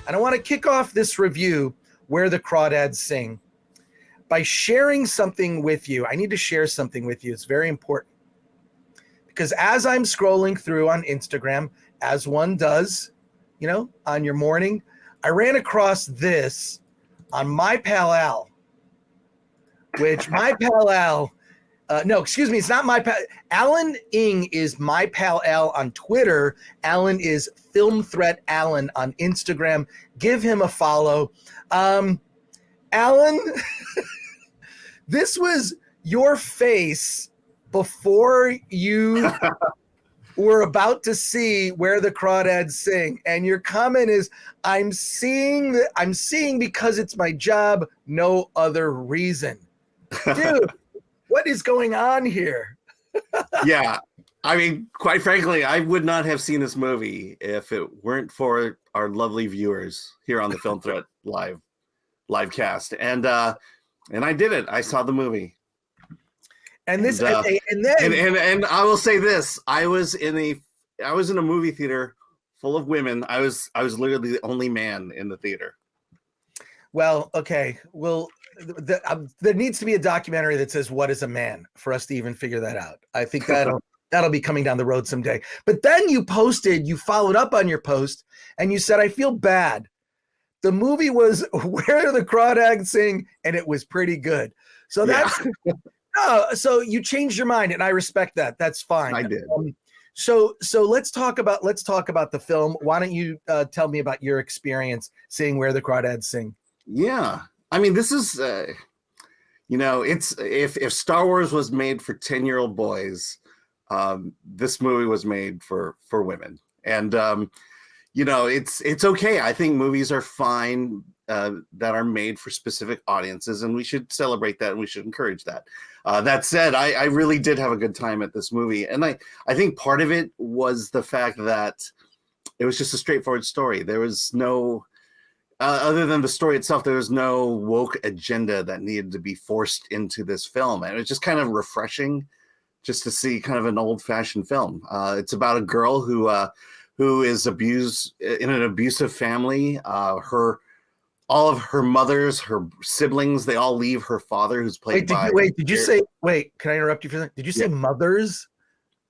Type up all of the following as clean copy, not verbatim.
And I want to kick off this review, Where the Crawdads Sing, by sharing something with you. I need to share something with you. It's very important. Because as I'm scrolling through on Instagram, as one does, you know, on your morning, I ran across this on My Pal Al, which My Pal Al, no, excuse me, it's not My Pal. Alan Ing is My Pal Al on Twitter. Alan is Film Threat Alan on Instagram. Give him a follow. Alan, this was your face before you were about to see Where the Crawdads Sing, and your comment is, I'm seeing because it's my job, no other reason. Dude, what is going on here? Yeah, I mean, quite frankly, I would not have seen this movie if it weren't for our lovely viewers here on the Film Threat live cast, and I did it. I saw the movie. And this, and I will say this: I was in a movie theater full of women. I was literally the only man in the theater. Well, okay. Well, there needs to be a documentary that says "What is a man" for us to even figure that out. I think that'll be coming down the road someday. But then you followed up on your post, and you said, "I feel bad. The movie was Where the Crawdads Sing, and it was pretty good." So that's. Yeah. So you changed your mind, and I respect that. That's fine. I did. So let's talk about the film. Why don't you tell me about your experience seeing Where the Crawdads Sing? Yeah, I mean, this is, it's if Star Wars was made for 10-year-old boys, this movie was made for women, and it's okay. I think movies are fine that are made for specific audiences, and we should celebrate that, and we should encourage that. That said, I really did have a good time at this movie, and I think part of it was the fact that it was just a straightforward story. There was no, other than the story itself, there was no woke agenda that needed to be forced into this film, and it was just kind of refreshing just to see kind of an old-fashioned film. It's about a girl who is abused in an abusive family. All of her mothers, her siblings, they all leave her father, who's played by... Did you say, can I interrupt you for a second? Did you say mothers?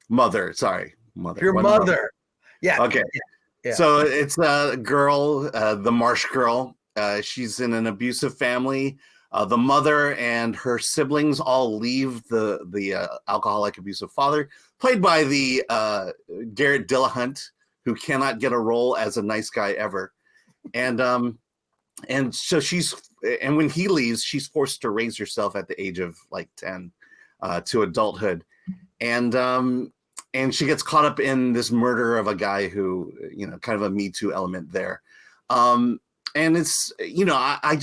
Mother, sorry. Mother. Your mother. Yeah. Okay. Yeah. So it's a girl, the Marsh girl. She's in an abusive family. The mother and her siblings all leave the alcoholic, abusive father, played by the Garrett Dillahunt, who cannot get a role as a nice guy ever. And so when he leaves, she's forced to raise herself at the age of like 10 to adulthood. And she gets caught up in this murder of a guy who, kind of a Me Too element there. And it's, I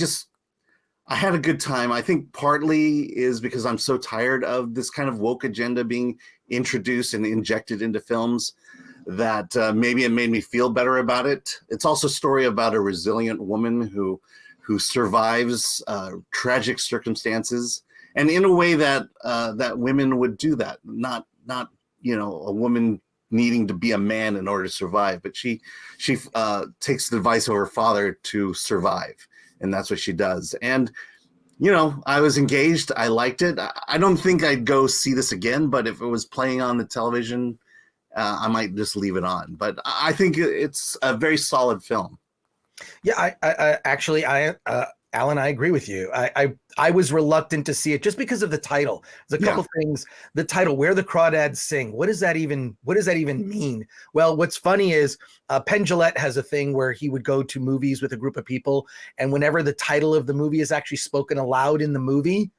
had a good time. I think partly is because I'm so tired of this kind of woke agenda being introduced and injected into films that maybe it made me feel better about it. It's also a story about a resilient woman who survives tragic circumstances, and in a way that women would do that. Not a woman needing to be a man in order to survive, but she takes the advice of her father to survive, and that's what she does. And I was engaged. I liked it. I don't think I'd go see this again, but if it was playing on the television, I might just leave it on. But I think it's a very solid film. Yeah, Alan, I agree with you. I was reluctant to see it just because of the title. There's a couple things. The title, Where the Crawdads Sing. What does that even mean? Well, what's funny is Penn Jillette has a thing where he would go to movies with a group of people, and whenever the title of the movie is actually spoken aloud in the movie,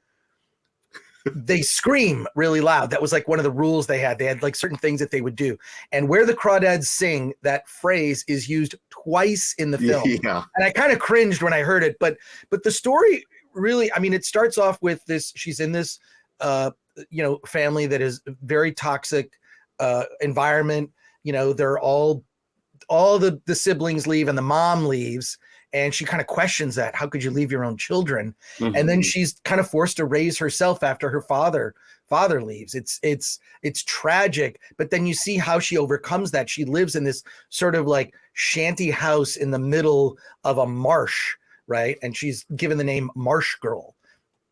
they scream really loud. That was like one of the rules they had. They had like certain things that they would do. And Where the Crawdads Sing, that phrase is used twice in the film. Yeah. And I kind of cringed when I heard it, but the story really, I mean, it starts off with this, she's in this, family that is very toxic environment. They're all the siblings leave and the mom leaves. And she kind of questions that. How could you leave your own children? Mm-hmm. And then she's kind of forced to raise herself after her father father leaves. It's tragic, but then you see how she overcomes that. She lives in this sort of like shanty house in the middle of a marsh, right? And she's given the name Marsh Girl.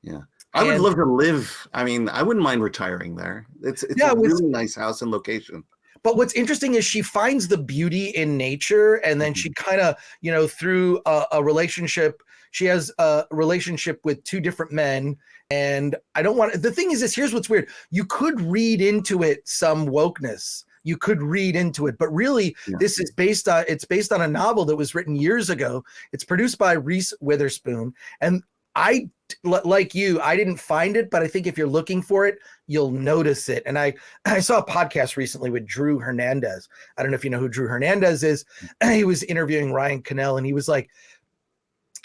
Yeah. I would love to live. I mean, I wouldn't mind retiring there. It's a really nice house and location. But what's interesting is she finds the beauty in nature, and then she kind of, you know, through a relationship, she has a relationship with two different men. And I don't want, the thing is this, here's what's weird. You could read into it some wokeness. You could read into it, but really this is based on a novel that was written years ago. It's produced by Reese Witherspoon. And I, like you, I didn't find it, but I think if you're looking for it, you'll notice it. And I saw a podcast recently with Drew Hernandez. I don't know if you know who Drew Hernandez is. He was interviewing Ryan Cannell, and he was like,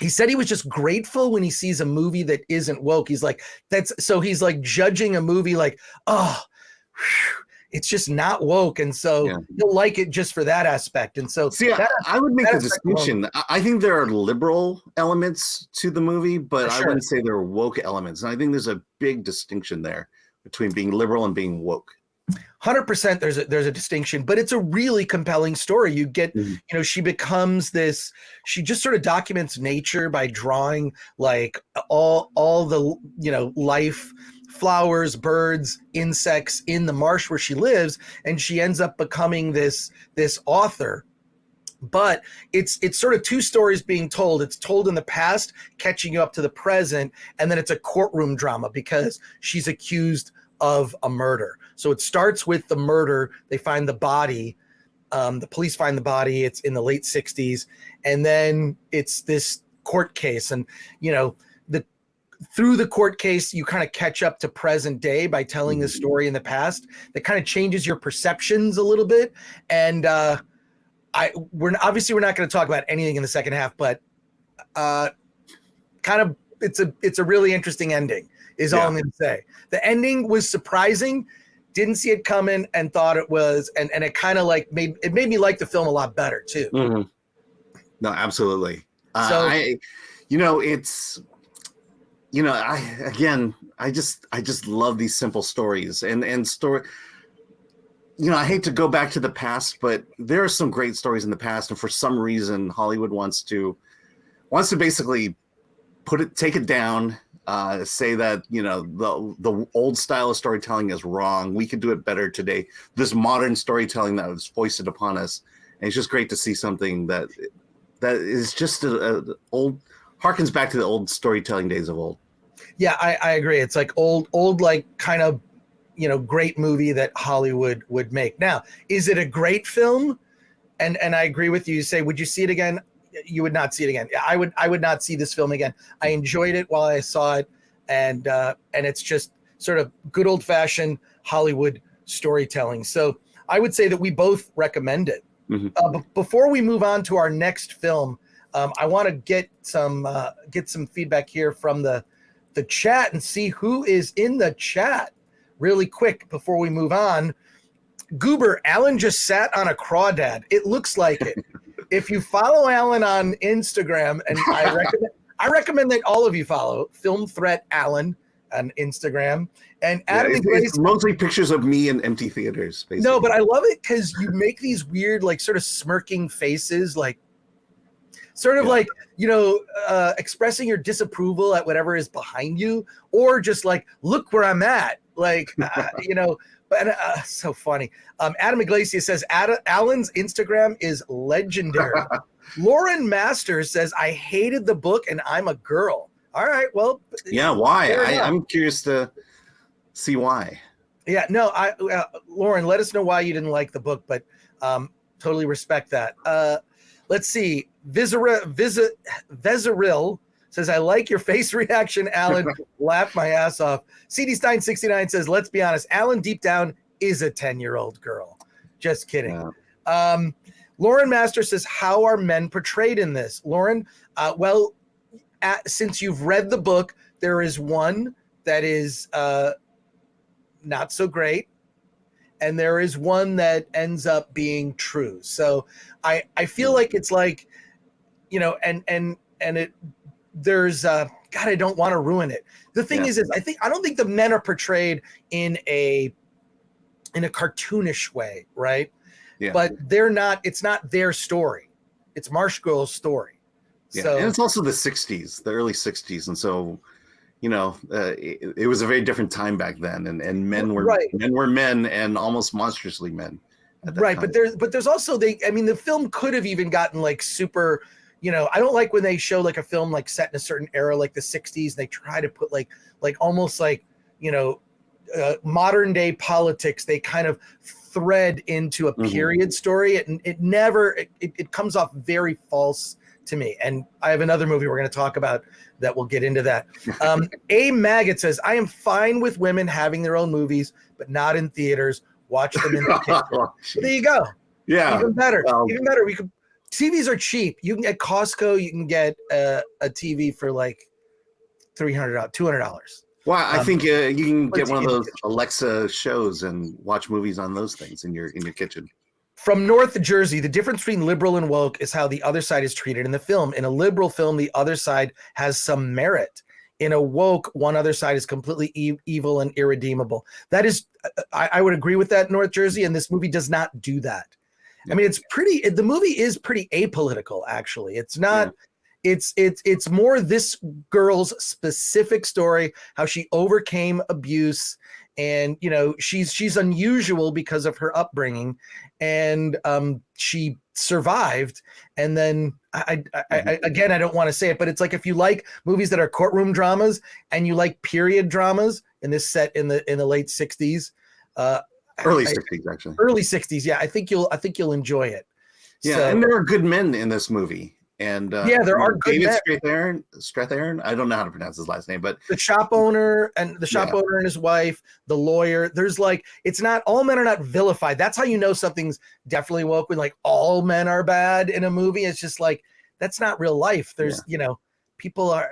he said he was just grateful when he sees a movie that isn't woke. He's like, he's like judging a movie like, oh, whew, it's just not woke. And so you'll like it just for that aspect. And so see, I would make the distinction. I think there are liberal elements to the movie, but I wouldn't say there are woke elements. And I think there's a big distinction there between being liberal and being woke. 100% there's a distinction, but it's a really compelling story. You get, you know, she becomes this, she just sort of documents nature by drawing like all the, you know, life, flowers, birds, insects in the marsh where she lives, and she ends up becoming this author. But it's sort of two stories being told. It's told in the past, catching you up to the present, and then it's a courtroom drama because she's accused of a murder. So it starts with the murder. They find the body. The police find the body. It's in the late 60s. And then it's this court case. And, you know, through the court case, you kind of catch up to present day by telling the story in the past. That kind of changes your perceptions a little bit. And we're not going to talk about anything in the second half, but kind of it's a really interesting ending is all I'm going to say. The ending was surprising. Didn't see it coming and thought it was, and it kind of like made me like the film a lot better too. No, absolutely. So I just love these simple stories and story. You know, I hate to go back to the past, but there are some great stories in the past, and for some reason, Hollywood wants to basically take it down, say that, you know, the old style of storytelling is wrong. We could do it better today. This modern storytelling that was foisted upon us, and it's just great to see something that is just harkens back to the old storytelling days of old. Yeah, I agree. It's like old, like kind of, you know, great movie that Hollywood would make. Now, is it a great film? And I agree with you. You say, would you see it again? You would not see it again. I would not see this film again. I enjoyed it while I saw it, and it's just sort of good old fashioned Hollywood storytelling. So I would say that we both recommend it. But before we move on to our next film, I want to get some feedback here from the chat and see who is in the chat really quick before we move on. Goober, Alan just sat on a crawdad. It looks like it. If you follow Alan on Instagram, and I recommend that all of you follow Film Threat Alan on Instagram. And Adam it's mostly pictures of me in empty theaters, basically. No, but I love it because you make these weird, like, sort of smirking faces, like sort of like, you know, expressing your disapproval at whatever is behind you, or just like, look where I'm at, like, you know. But so funny. Adam Iglesias says Alan's Instagram is legendary. Lauren Masters says, I hated the book and I'm a girl. All right, well. Yeah, why? I'm curious to see why. Yeah, no, Lauren, let us know why you didn't like the book, but totally respect that. Let's see. Vezeril says, I like your face reaction, Alan. Laugh my ass off. CD Stein 69 says, let's be honest, Alan deep down is a 10-year-old girl. Just kidding. Yeah. Lauren Master says, how are men portrayed in this? Lauren, since you've read the book, there is one that is not so great, and there is one that ends up being true. So I feel like it's like, you know, and it, there's God, I don't want to ruin it. The thing is I don't think the men are portrayed in a cartoonish way, right? Yeah. But it's not their story. It's Marsh Girl's story. Yeah. So, and it's also the 60s, the early 60s. And so, it was a very different time back then. And men were men and almost monstrously men. Right. Time. But there's also the film could have even gotten like super, I don't like when they show like a film like set in a certain era, like the 60s, and they try to put like almost like, modern day politics, they kind of thread into a period story. It comes off very false to me. And I have another movie we're going to talk about that we'll get into that. A Maggot says, I am fine with women having their own movies, but not in theaters. Watch them in the kitchen. There you go. Yeah. Even better. TVs are cheap. You can get Costco, you can get a TV for like $300, $200. Well, I think you can get one of those Alexa shows and watch movies on those things in your kitchen. From North Jersey, the difference between liberal and woke is how the other side is treated in the film. In a liberal film, the other side has some merit. In a woke, one other side is completely evil and irredeemable. That is, I would agree with that, North Jersey, and this movie does not do that. Yeah. I mean, the movie is pretty apolitical, actually. It's not, it's more this girl's specific story, how she overcame abuse, and she's unusual because of her upbringing, and she survived. And then I again, I don't want to say it, but it's like if you like movies that are courtroom dramas and you like period dramas, and this set in the late 60s, early 60s actually. Early 60s, yeah. I think you'll enjoy it. Yeah, so, and there are good men in this movie. And there are good David Strathairn. I don't know how to pronounce his last name, but the shop owner and his wife, the lawyer. There's it's not, all men are not vilified. That's how you know something's definitely woke, when like all men are bad in a movie. It's just like, that's not real life. There's people are,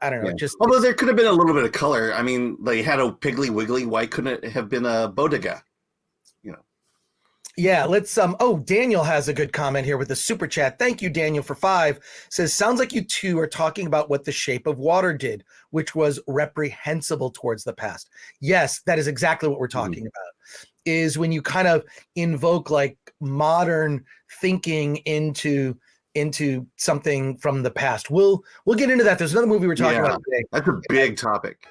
I don't know. Just although there could have been a little bit of color. I mean, they had a Piggly Wiggly. Why couldn't it have been a bodega? Yeah, let's Daniel has a good comment here with the super chat. Thank you, Daniel, for 5. Says, sounds like you two are talking about what The Shape of Water did, which was reprehensible towards the past. Yes, that is exactly what we're talking about. Is when you kind of invoke like modern thinking into something from the past. We'll get into that. There's another movie we're talking about today. That's a big topic.